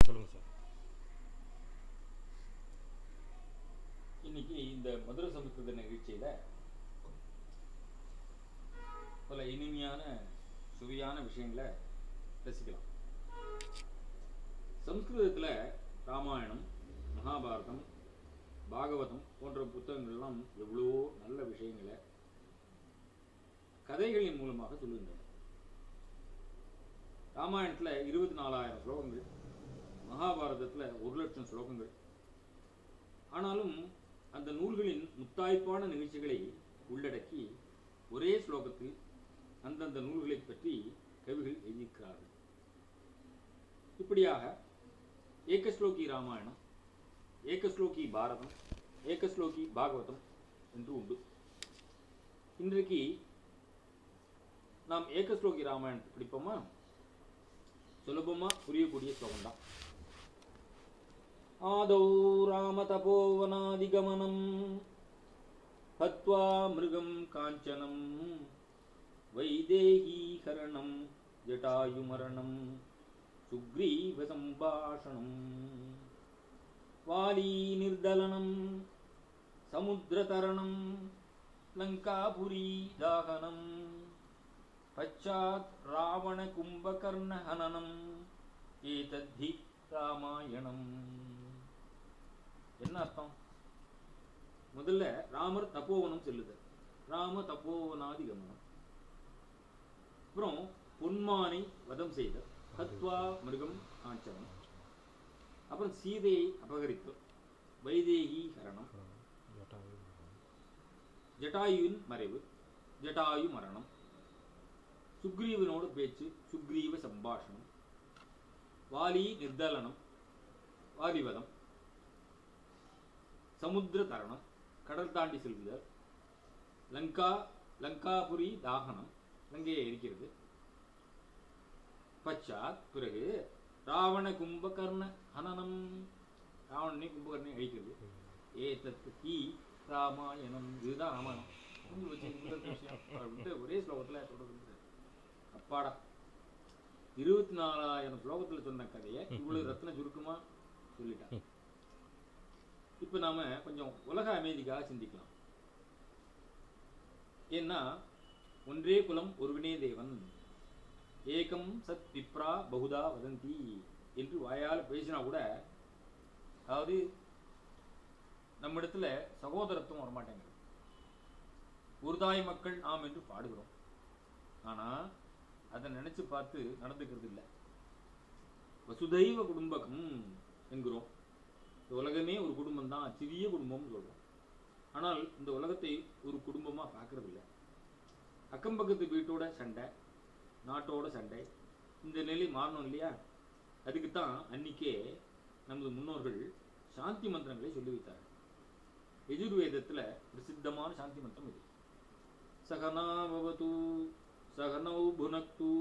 சொல்லுங்கள் சார். இன்னைக்கு இந்த மதுர சமஸ்கிருத நிகழ்ச்சியில் பல இனிமையான சுவையான விஷயங்களை ரசிக்கலாம். சம்ஸ்கிருதத்தில் ராமாயணம், மகாபாரதம், பாகவதம் போன்ற புத்தகங்கள்லாம் எவ்வளவோ நல்ல விஷயங்களை கதைகளின் மூலமாக சொல்லுகின்றன. ராமாயணத்தில் 24,000 ஸ்லோகங்கள், மகாபாரதத்தில் 1,00,000 ஸ்லோகங்கள். ஆனாலும் அந்த நூல்களின் முத்தாய்ப்பான நிகழ்ச்சிகளை உள்ளடக்கி ஒரே ஸ்லோகத்தில் அந்தந்த நூல்களை பற்றி கவிகள் எழுதியிருக்கிறார்கள். இப்படியாக ஏகஸ்லோகி ராமாயணம், ஏகஸ்லோகி பாரதம், ஏகஸ்லோகி பாகவதம் என்று உண்டு. இன்றைக்கு நாம் ஏகஸ்லோகி ராமாயணத்தை படிப்போமா? சுலபமாக புரியக்கூடிய ஸ்லோகம்தான். ஆதௌ ராம தபோவனாதிகமனம் ஹத்வா மிருகம் காஞ்சனம் வைதேகீகரணம் ஜட்டாயுமரணம் சுக்ரீவ சம்பாஷணம் வாலீ நிர்தலனம் சமுத்திரதரணம் லங்காபுரி தாகனம் பச்சாத் ராவண கும்பகர்ண ஹனனம் ஏதத்தி ராமாயணம். என்ன அர்த்தம்? முதல்ல ராமர் தப்போவனம் செல்லுதல், ராம தப்போவனாதிகமனம். அப்புறம் பொன்மானை வதம் செய்தல், ஹத்வா மிருகம் காஞ்சனம். அப்புறம் சீதையை அபகரிப்பு, வைதேகி ஹரணம், ஜட்டாயுவின் மறைவு, ஜட்டாயு மரணம், சுக்ரீவனோடு பேச்சு, சுக்ரீவ சம்பாஷணம், வாலி நிர்தலனம், வாலிவதம், சமுத்திர தரணம், கடல் தாண்டி செல்லுதல், லங்காபுரி தாகனம், லங்கையை எரிக்கிறது, பச்சாத் பிறகு ராவண கும்பகர்ண ஹனனம், ராவணனை கும்பகர்ணனை அழிக்கிறது. ஏதத் ஹி ராமாயணம், இதுதான் ராமாயணம். ஒரே ஸ்லோகத்தில் சொல்றது. அப்பாடா, 24,000 ஸ்லோகத்தில் சொன்ன கதையை இவ்வளவு ரத்ன சுருக்கமா சொல்லிட்டாங்க. இப்ப நாம கொஞ்சம் உலக அமைதிக்காக சிந்திக்கலாம். ஏன்னா ஒன்றே குலம் ஒருவனே தேவன், ஏகம் சத் விப்ரா பகுதா வதந்தி என்று வாயால் பேசினா கூட, அதாவது நம்மிடத்துல சகோதரத்துவம் வரமாட்டேங்கிறது. ஒரு தாய் மக்கள் நாம் என்று பாடுகிறோம், ஆனா அதை நினைச்சு பார்த்து நடந்துக்கிறது இல்லை. வசுதைவ குடும்பகம் என்கிறோம். இந்த உலகமே ஒரு குடும்பம் தான், சிறிய குடும்பம்னு சொல்றோம். ஆனால் இந்த உலகத்தை ஒரு குடும்பமா பார்க்கறது இல்லை. அக்கம் பக்கத்து வீட்டோட சண்டை, நாட்டோட சண்டை. இந்த நிலை மாறணும் இல்லையா? அதுக்குத்தான் அன்னைக்கே நமது முன்னோர்கள் சாந்தி மந்திரங்களை சொல்லி வைத்தார்கள். யஜுர்வேதத்துல பிரசித்தமான சாந்தி மந்திரம் இது. சகனாபவது சகனௌ புனக்து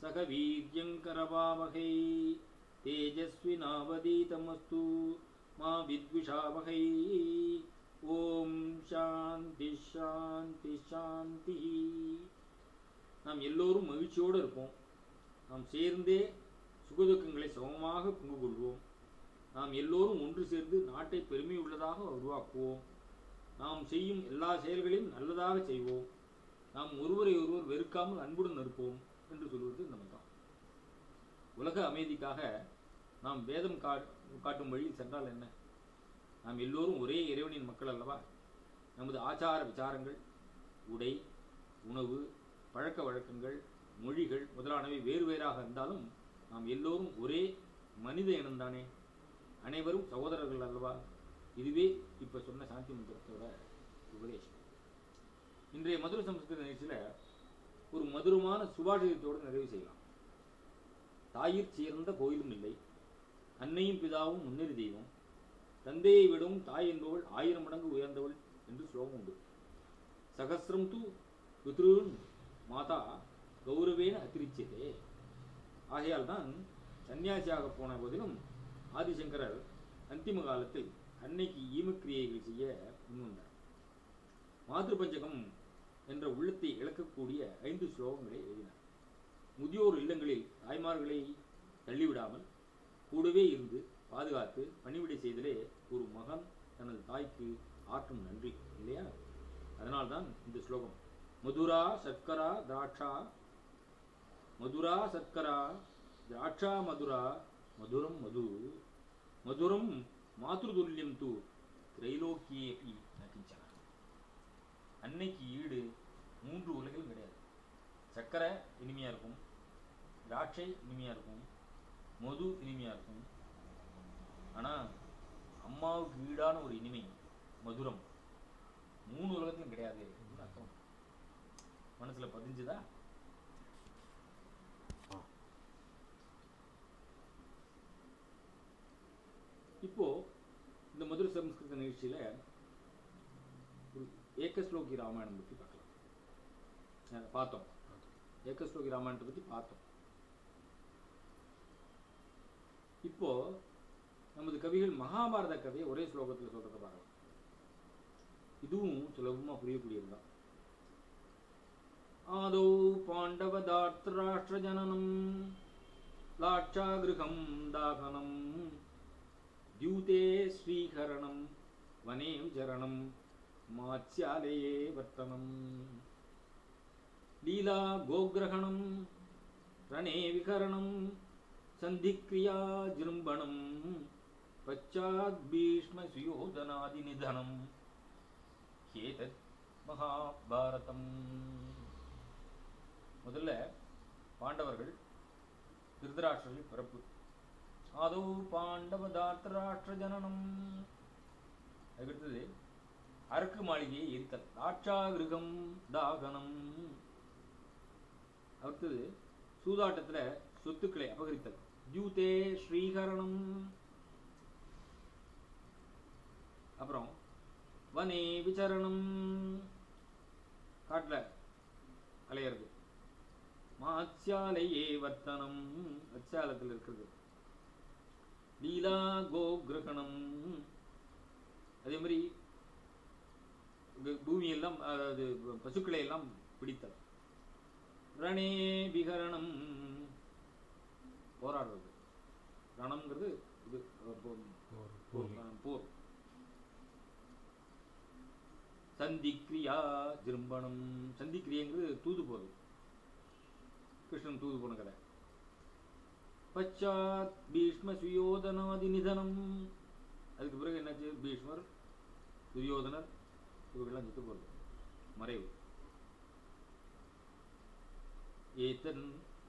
சக வீர்யங்கரவாவகை தேஜஸ்வினாவதீதமஸ்து மா வித்விஷாவகை. ஓம் சாந்தி சாந்தி சாந்தி. நாம் எல்லோரும் மகிழ்ச்சியோடு இருப்போம். நாம் சேர்ந்தே சுகதுக்கங்களை சமமாக பங்கு கொள்வோம். நாம் எல்லோரும் ஒன்று சேர்ந்து நாட்டை பெருமை உள்ளதாக உருவாக்குவோம். நாம் செய்யும் எல்லா செயல்களையும் நல்லதாக செய்வோம். நாம் ஒருவரை ஒருவர் வெறுக்காமல் அன்புடன் இருப்போம் என்று சொல்வது நம்ம தான். உலக அமைதிக்காக நாம் வேதம் காட்டும் வழியில் சென்றால் என்ன? நாம் எல்லோரும் ஒரே இறைவனின் மக்கள் அல்லவா? நமது ஆச்சார விசாரங்கள், உடை, உணவு, பழக்க வழக்கங்கள், மொழிகள் முதலானவை வேறு வேறாக இருந்தாலும் நாம் எல்லோரும் ஒரே மனித இனம்தானே. அனைவரும் சகோதரர்கள் அல்லவா? இதுவே இப்ப சொன்ன சாந்தி மந்திரத்தோட உபதேசம். இன்றைய மதுர சமஸ்கிருத நிகழ்ச்சியில் ஒரு மதுரமான சுபாஷிதத்தோடு நிறைவு செய்யலாம். தாயிற் சேர்ந்த கோயிலும் இல்லை, அன்னையும் பிதாவும் முன்னேறி தெய்வம், தந்தையை விடவும் தாய் என்பவள் 1000 மடங்கு உயர்ந்தவள் என்று ஸ்லோகம் உண்டு. சகசிரம் து பித்ருன் மாதா கௌரவேன அதிரிச்சியதே. ஆகையால் தான் சன்னியாசியாக போன போதிலும் ஆதிசங்கரர் அந்திம காலத்தில் அன்னைக்கு ஈமக்கிரியைகள் செய்ய முன்வந்தார். மாதృபஞ்சகம் என்ற உள்ளத்தை இழக்கக்கூடிய 5 ஸ்லோகங்களை எழுதினார். முதியோர் இல்லங்களில் தாய்மார்களை தள்ளிவிடாமல் கூடவே இருந்து பாதுகாத்து பணிவிடை செய்தலே ஒரு மகன் தனது தாய்க்கு ஆற்றும் நன்றி இல்லையா? அதனால்தான் இந்த ஸ்லோகம். மதுரா சர்க்கரா திராட்சா, மதுரா சர்க்கரா திராட்சா மதுரா, மதுரம் மது, மதுரம் மாத்ருதுல்யம் தூ திரைலோக்கியேபி நகிஞ்சன. அன்னைக்கு ஈடு 3 உலகிலும் கிடையாது. சர்க்கரை இனிமையாக இருக்கும், திராட்சை இனிமையாக இருக்கும், மது இனிமையாக இருக்கும். ஆனால் அம்மாவுக்கு ஈடான ஒரு இனிமை மதுரம் 3 உலகத்திலும் கிடையாது. அர்த்தம் மனசில் பதிஞ்சுதா? இப்போ இந்த மதுர சம்ஸ்கிருத நிகழ்ச்சியில் ஒரு ஏகஸ்லோகி ராமாயணம் பற்றி பார்த்தோம். ஏகஸ்லோகி ராமாயணத்தை பற்றி பார்த்தோம். இப்போ நமது கவிகள் மகாபாரத கதையை ஒரே ஸ்லோகத்தில் சொல்றதை பார்க்கலாம். இதுவும் சுலபமா புரியக்கூடியதுதான். ஆதோ பாண்டவதார்த்தராஷ்டிர ஜனனம் லாட்சாகிருகம் தாகனம் தியூதே ஸ்ரீகரணம் வனே விசரணம் மாத்ஸ்யாலயே வர்த்தனம் லீலா கோகிரகணம் ரணே விகரணம் சந்திக்ரியா ஜிரும்பணம் பச்சாத் பீஷ்ம சுயோதனாதி நிதனம் ஏதத் மகாபாரதம். முதல்ல பாண்டவர்கள் திருதராஷ்டிரரின் பிறப்பு. ஆதோ பாண்டவதார்த்தராஷ்டிர ஜனனம். அதுக்கடுத்தது அரக்கு மாளிகையை எரித்தல், லாட்சாகிருகம் தாகனம். அடுத்தது சூதாட்டத்தில் சொத்துக்களை அபகரித்தல், தியூதே ஸ்ரீகரணம். அப்புறம் வனே விசரணம், காட்டில் அலையிறது. மாத்ஸ்யாலயே வர்த்தனம், மத்ஸ்யாலத்தில் இருக்கிறது. லீலா கோகிரகணம், அதே மாதிரி பூமியெல்லாம் அதாவது பசுக்களை எல்லாம் பிடித்தல். ரணே விகரணம், போராடுறது. ரணம்ங்கிறது இது போர். சந்திக்ரியா ஜிரும்பணம், சந்திக்ரியங்கிறது தூது போறது, கிருஷ்ணன் தூது போன கதை. பச்சாத் பீஷ்ம சுயோதனாதி நிதனம், அதுக்கு பிறகு என்னாச்சு? பீஷ்மர் துரியோதனர் இவர்கள்லாம் செத்து போறது, மறைவு. ஏதன்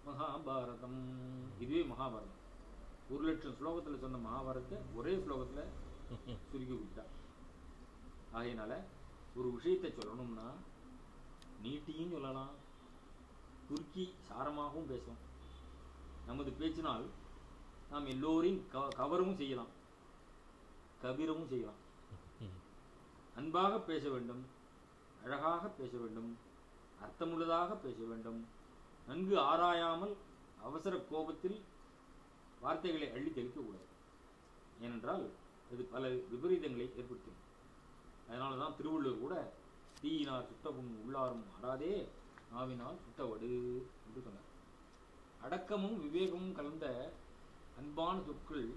மகாபாரதம், இதுவே மகாபாரதம். 1,00,000 ஸ்லோகத்தில் சொன்ன மகாபாரதத்தை ஒரே ஸ்லோகத்தில் சுருக்கி விட்டா. ஆகையினால ஒரு விஷயத்தை சொல்லணும்னா நீட்டியும் சொல்லலாம், குறுக்கி சாரமாகவும் பேசலாம். நமது பேச்சினால் நாம் எல்லோரையும் கவரவும் செய்யலாம், கவிரவும் செய்யலாம். அன்பாக பேச வேண்டும், அழகாக பேச வேண்டும், அர்த்தமுள்ளதாக பேச வேண்டும். நன்கு ஆராயாமல் அவசர கோபத்தில் வார்த்தைகளை அள்ளி தெளிக்கக்கூடாது. ஏனென்றால் அது பல விபரீதங்களை ஏற்படுத்தும். அதனால தான் திருவள்ளுவர் கூட தீயினார் சுட்டபுண் உள்ளாரும் ஆடாதே நாவினால் சுட்டவடு என்று சொன்னார். அடக்கமும் விவேகமும் கலந்த அன்பான சொற்கள்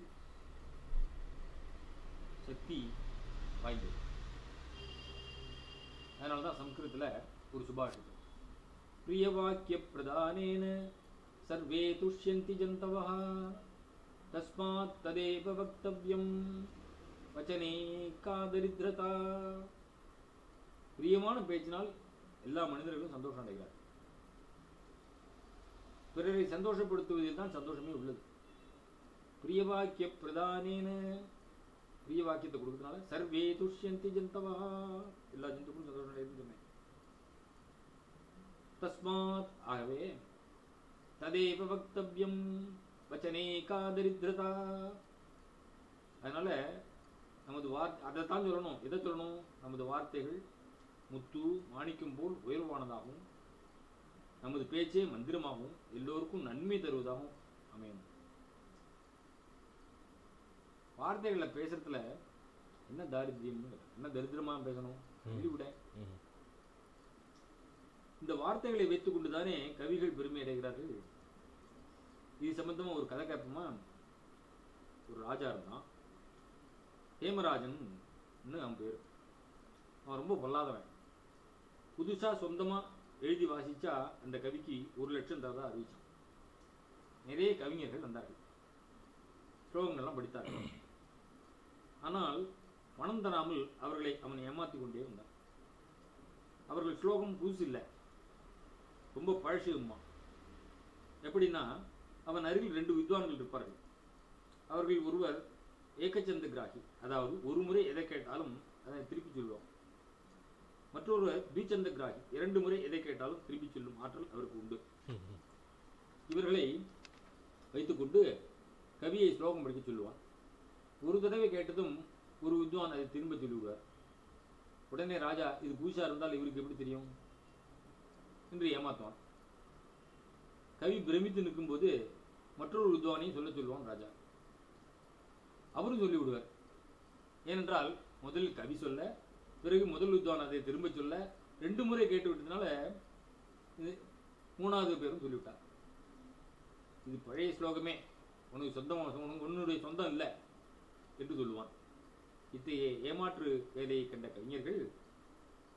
சக்தி வாய்ந்தது. அதனால தான் சம்ஸ்கிருதத்தில் ஒரு சுபாஷிதம், பிரிய வாக்கிய பிரதானேன சர்வே துஷ்யந்தி ஜந்தவஹ தஸ்மாத் ததேவ வக்தவ்யம் வச்சனே காதரித்ரதா. பிரியமான பேச்சினால் எல்லா மனிதர்களும் சந்தோஷம் அடைகிறார். பிறரை சந்தோஷப்படுத்துவதில் தான் சந்தோஷமே உள்ளது. பிரிய வாக்கிய பிரதானேன, பிரிய வாக்கியத்தை கொடுக்கறதுனால சர்வே துஷ்யந்தி ஜந்தவா, எல்லா ஜந்துக்களும் சந்தோஷம் அடையுதுன்னு சொன்னேன். தஸ்மாத், ஆகவே, ததேவ வக்தவ்யம் வச்சனே காதரித்ரதா. அதனால நமது அதைத்தான் சொல்லணும். எதை சொல்லணும்? நமது வார்த்தைகள் முத்து மாணிக்கம் போல் உயர்வானதாகவும், நமது பேச்சே மந்திரமாகவும் எல்லோருக்கும் நன்மை தருவதாகவும் அமையணும். வார்த்தைகளை பேசுறதுல என்ன தாரித்யம், என்ன தரித்திரமா பேசணும்? விட இந்த வார்த்தைகளை வைத்துக் கொண்டுதானே கவிகள் பெருமை அடைகிறார்கள். இது சம்பந்தமா ஒரு கதை கேட்போமா? ஒரு ராஜா இருந்தான். ஹேமராஜன் அவன் பேர். அவன் ரொம்ப பொல்லாதவன். புதுசாக சொந்தமாக எழுதி வாசித்தா அந்த கவிக்கு 1,00,000 தரதா அறிவிச்சான். நிறைய கவிஞர்கள் வந்தார்கள், ஸ்லோகங்கள்லாம் படித்தார்கள். ஆனால் பணம் தராமல் அவர்களை அவன் ஏமாற்றி கொண்டே வந்தான். அவர்கள் ஸ்லோகம் புதுசு இல்லை, ரொம்ப பழசுமா. எப்படின்னா, அவன் அருகில் 2 வித்வான்கள் இருப்பார்கள். அவர்கள் ஒருவர் ஏகச்சந்த கிராகி, அதாவது ஒரு முறை எதை கேட்டாலும் அதை திருப்பி சொல்லுவோம். மற்றொருவர் பீச்சந்த கிராகி, 2 முறை எதை கேட்டாலும் திருப்பி சொல்லும் ஆற்றல் அவருக்கு உண்டு. இவர்களை வைத்துக்கொண்டு கவியை ஸ்லோகம் படிக்க சொல்லுவான். ஒரு தடவை கேட்டதும் ஒரு வித்வான் அதை திரும்ப சொல்லிவிடுவார். உடனே ராஜா, இது புதுசா இருந்தால் இவருக்கு எப்படி தெரியும் என்று ஏமாத்துவான். கவி பிரமித்து நிற்கும்போது மற்றொரு வித்வானையும் சொல்லுவான் ராஜா. அவரும் சொல்லிவிடுவார். ஏனென்றால் முதலில் கவி சொல்ல, பிறகு முதல் வித்வான் அதை திரும்ப சொல்ல, 2 முறை கேட்டு விட்டதுனால 3வது பேரும் சொல்லிவிட்டார். இது பழைய ஸ்லோகமே, உனக்கு சொந்தமாக, உன்னுடைய சொந்தம் இல்லை என்று சொல்லுவான். இத்தகைய ஏமாற்று வேலையை கண்ட கவிஞர்கள்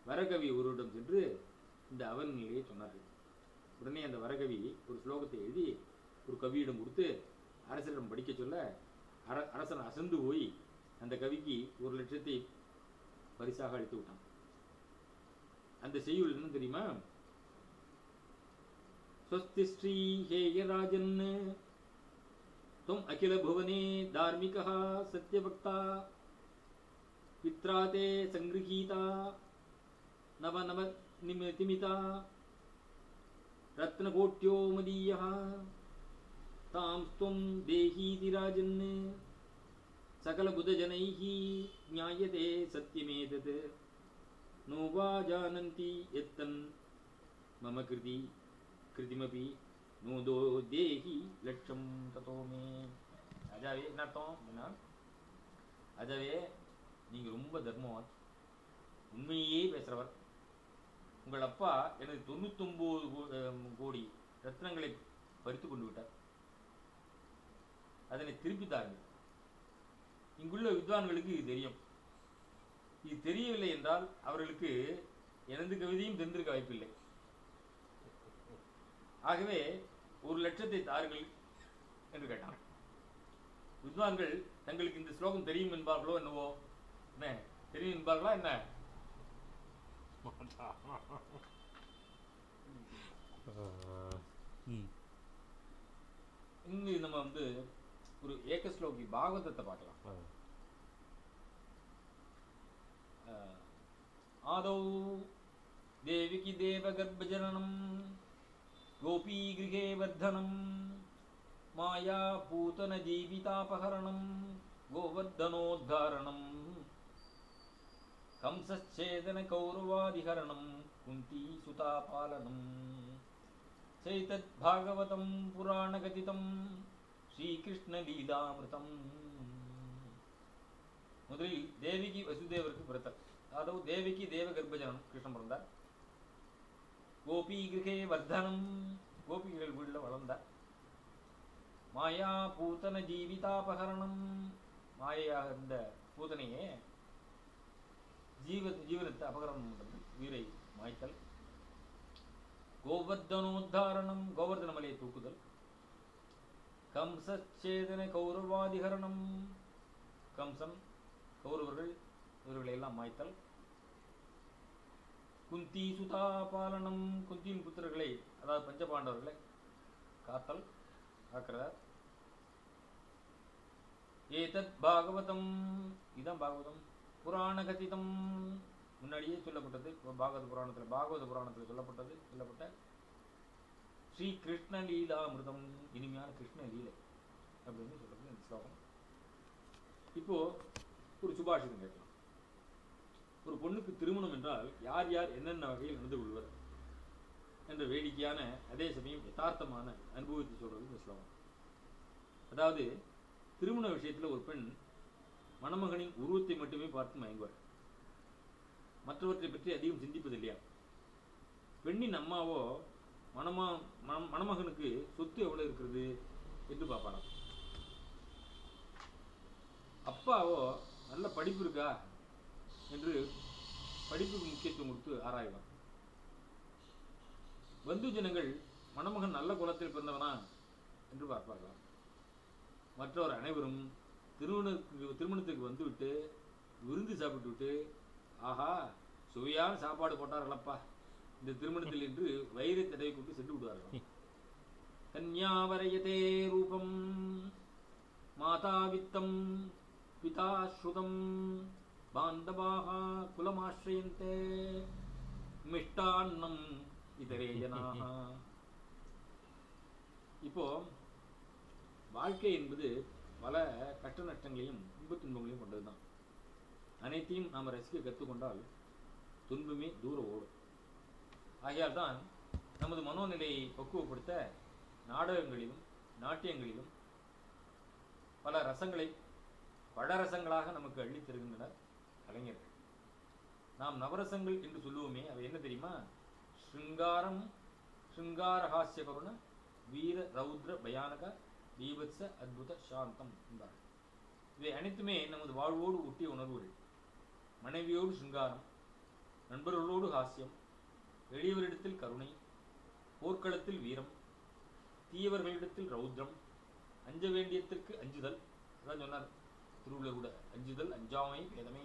வரகவி ஒருவரிடம் சென்று இந்த அவன் நிலையை சொன்னார்கள். உடனே அந்த வரகவி ஒரு ஸ்லோகத்தை எழுதி ஒரு கவியிடம் கொடுத்து அரசரிடம் படிக்க சொல்ல, அரசன் அசந்து போய் அந்த கவிக்கு 1,00,000 பரிசாக அளித்து விட்டான். அந்த செய்யுள் என்ன தெரியுமா? ஸ்வஸ்தி ஸ்ரீ ஹேயராஜன் துவம் அகில புவனே தார்மிகா சத்யபக்தா பித்ராதே சங்கிருஹீதா நவ நவ நிமிதா ரத்னகோட்யோ மதீயः தாம் ஸ்துவம் தேஹீதி ராஜன் சகல புதஜனைः ஞாயதே சத்யமேதத் நோ வா ஜானந்தி யத்தன் மம கிருதி கிருதிமபி நோ தோ தேஹி லட்சம் ததோ மே. ராஜாவே, என்ன அர்த்தம் அப்படின்னா, ராஜாவே நீங்க ரொம்ப தர்மவான், உண்மையே பேசுறவர். உங்கள் அப்பா எனக்கு 99 கோடி ரத்னங்களை பறித்து கொண்டு விட்டார். அதனை திருப்பி தாருங்கள். இங்குள்ள வித்வான்களுக்கு இது தெரியும். இது தெரியவில்லை என்றால் அவர்களுக்கு எனது கவிதையும் தெரிந்திருக்க வாய்ப்பில்லை. ஆகவே 1,00,000 தாருங்கள் என்று கேட்டான். வித்வான்கள் தங்களுக்கு இந்த ஸ்லோகம் தெரியும் என்பார்களோ என்னவோ, என்ன தெரியும் என்பார்களா என்ன? இங்கு நம்ம ஒரு ஏகஸ்லோகி பாகவதத்தை பார்க்கலாம். ஆதௌ தேவிகி தேவ கர்ப்பஜனனம் கோபீ கிருஹே வர்தனம் மாயா பூதன ஜீவிதாபஹரணம் கோவர்தனோத்தாரணம் கம்சச்சேதன கௌரவாதிஹரணம் குந்தி சுதாபாலனம் சைதத் பாகவதம் புராணகதிதம் ஸ்ரீகிருஷ்ண லீலாமிருதம். முதலில் தேவிக்கு வசுதேவருக்கு பிறந்தார். அதாவது தேவிக்கு தேவ கர்ப்பஜனம், கிருஷ்ணன் பிறந்தார். கோபி கிருஹே வர்தனம், கோபிகள் வீட்டில் வளர்ந்தார். மாயா பூதன ஜீவிதாபகரணம், மாயையாக இருந்த பூதனையே ஜீவனத்தை அபகரணம் பண்றது, உயிரை மாய்த்தல். கோவர்தனோத்தாரணம், கோவர்தன மலையை தூக்குதல். கம்சச்சேதன கௌரவாதிகரணம், கம்சன் கௌரவர்கள் இவர்களை எல்லாம் மாய்த்தல். குந்தி சுதா பாலனம், குந்தியின் புத்திரர்களை அதாவது பஞ்சபாண்டவர்களை காத்தல், காக்கிறார். ஏதத் பாகவதம், இதுதான் பாகவதம். புராண கதிதம், முன்னாடியே சொல்லப்பட்டது பாகவத புராணத்தில் சொல்லப்பட்ட ஸ்ரீ கிருஷ்ண லீலாமிருதம், இனிமையான கிருஷ்ண லீலை அப்படின்னு சொல்லப்படுது இந்த ஸ்லோகம். இப்போ ஒரு சுபாஷிதம் கேட்கலாம். ஒரு பொண்ணுக்கு திருமணம் என்றால் யார் யார் என்னென்ன வகையில் நடந்து கொள்வர் என்ற வேடிக்கையான அதே சமயம் யதார்த்தமான அனுபவத்தை சொல்றது இந்த ஸ்லோகம். அதாவது திருமண விஷயத்தில் ஒரு பெண் மணமகனின் உருவத்தை மட்டுமே பார்த்து மயங்குவார், மற்றவற்றை பற்றி அதிகம் சிந்திப்பது இல்லையா. பெண்ணின் அம்மாவோ மணமகனுக்கு சொத்து எவ்வளவு இருக்கிறது என்று பார்ப்பாராம். அப்பாவோ நல்ல படிப்பு இருக்கா என்று படிப்புக்கு முக்கியத்துவம் கொடுத்து ஆராய்வார். பந்து ஜனங்கள் மணமகன் நல்ல குலத்தில் பிறந்தவனா என்று பார்ப்பார்களாம். மற்றவர் அனைவரும் திருமணத்துக்கு வந்துவிட்டு விருந்து சாப்பிட்டு விட்டு, ஆஹா சுவையான சாப்பாடு போட்டார்களப்பா இந்த திருமணத்தில் என்று வயிறை தடவை கொண்டு சென்று விடுவார்கள். கன்யாவரையதே ரூபம் மாதா வித்தம் பிதா ஸ்ருதம் பாந்தவாக குலமாஸ்ரயந்தே மிஷ்டான்னம் இதரே ஜனாக. இப்போ வாழ்க்கை என்பது பல கஷ்ட நஷ்டங்களையும் இன்ப துன்பங்களையும் கொண்டதுதான். அனைத்தையும் நாம் ரசிக்க கற்றுக்கொண்டால் துன்பமே தூரம் ஓடும். ஆகையால் தான் நமது மனோநிலையை பக்குவப்படுத்த நாடகங்களிலும் நாட்டியங்களிலும் பல ரசங்களை பழரசங்களாக நமக்கு அள்ளித் தருகின்றனர் கலைஞர்கள். நாம் நவரசங்கள் என்று சொல்லுவோமே, அவை என்ன தெரியுமா? ஸ்ருங்காரம், ஸ்ருங்காரஹாஸ்ய கருண, வீர ரௌத்ர பயானக, பீபத்ச அத்புத சாந்தம் என்பார்கள். இவை அனைத்துமே நமது வாழ்வோடு ஒட்டிய உணர்வுகள். மனைவியோடு சிங்காரம், நண்பர்களோடு ஹாஸ்யம், எளியவரிடத்தில் கருணை, போர்க்களத்தில் வீரம், தீயவர்களிடத்தில் ரௌத்ரம், அஞ்ச வேண்டியத்திற்கு அஞ்சுதல். அதான் சொன்னார் திருவள்ளுவர் கூட, அஞ்சுதல் அஞ்சாமை வேதமை.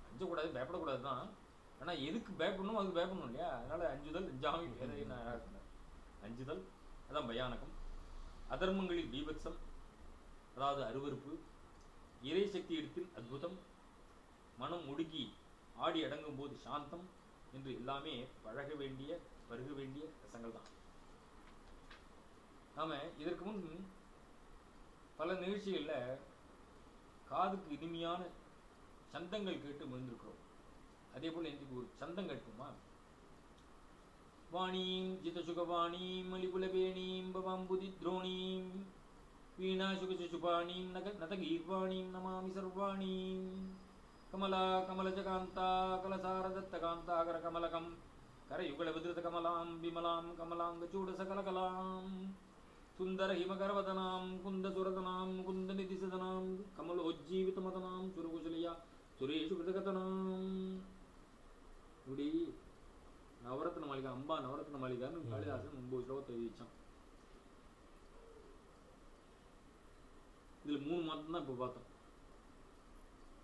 அஞ்சக்கூடாது, பயப்படக்கூடாது தான். ஆனால் எதுக்கு பயப்படணும் அதுக்கு பயப்படணும் இல்லையா? அதனால அஞ்சுதல் அஞ்சாமை வேதனை. அஞ்சுதல் அதான் பயானகம். அதர்மங்களில் பீபத்சம், அதாவது அருவருப்பு, இறை சக்தி இடத்தில் அத்புதம், மனம் ஒடுங்கி ஆடி அடங்கும் போது சாந்தம் என்று எல்லாமே பழக வேண்டிய பருக வேண்டிய ரசங்கள் தான். நாம இதற்கு முன் பல நிகழ்ச்சிகளில் காதுக்கு இனிமையான சந்தங்கள் கேட்டு மகிழ்ந்திருக்கிறோம். அதே போல் இன்றைக்கு ஒரு சந்தம் கேட்போமா? வாணீம் ஜிதசுகவாணீம் மலிபுலபேணீம் பவாம்புதி துரோணீம் வீணாசுகசுபாணீம் நதகீர்வாணீம் நமாமி சர்வாணீம் கமலா கமலஜகாந்தா கலசாரதத்தகாந்தா கர கமலகம் கரயுகல விதிருத கமலாம் விமலாம் கமலாங்கச்சூட சகலகலாம் சுந்தர ஹிமகரவதனாம் குந்த சுரதனாம் குந்த நிதிசதனாம் கமலோஜ்ஜீவிதமதனாம் சுரகுசலியா சுரேஷு கிருதகதனாம். இப்படி நவரத்ன மாளிகா, அம்பா நவரத்ன மாளிகான்னு காளிதாசன் 9 ஸ்லோகத்தை எழுதிச்சான். இதுல 3 மாதம் தான் இப்ப பார்த்தோம்.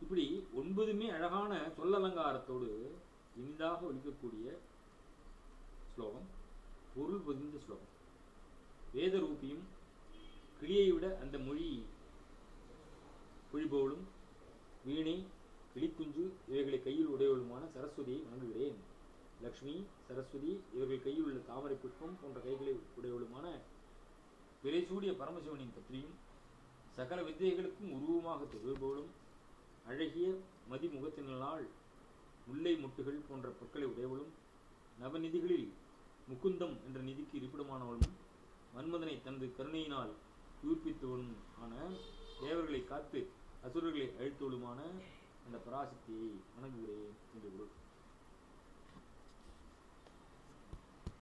இப்படி 9மே அழகான சொல்லலங்காரத்தோடு இனிதாக ஒலிக்கக்கூடிய ஸ்லோகம், பொருள் பொதிந்த ஸ்லோகம். வேத ரூபியும் கிளியை விட அந்த மொழி பொழிபவளும் வீணை கிளிக்குஞ்சு இவைகளை கையில் உடையவளுமான சரஸ்வதியை வணங்குகிறேன். லக்ஷ்மி சரஸ்வதி இவர்கள் கையில் உள்ள தாமரை புஷ்பம் போன்ற கைகளை உடையவளுமான விரைசூடிய பரமசிவனின் பற்றியும் சகல வித்தைகளுக்கும் உருவமாக திகழ்பவளும் அழகிய மதிமுகத்தினால் முல்லை முட்டுகள் போன்ற பொருட்களை உடையவளும் நவநிதிகளில் முகுந்தம் என்ற நிதிக்கு இருப்பிடமானவளும் மன்மதனை தனது கருணையினால் உயிர்ப்பித்தவளும் ஆன தேவர்களை காத்து அசுரர்களை அழித்தவளுமான அந்த பராசக்தியை வணங்குகிறேன் என்று பொருள்.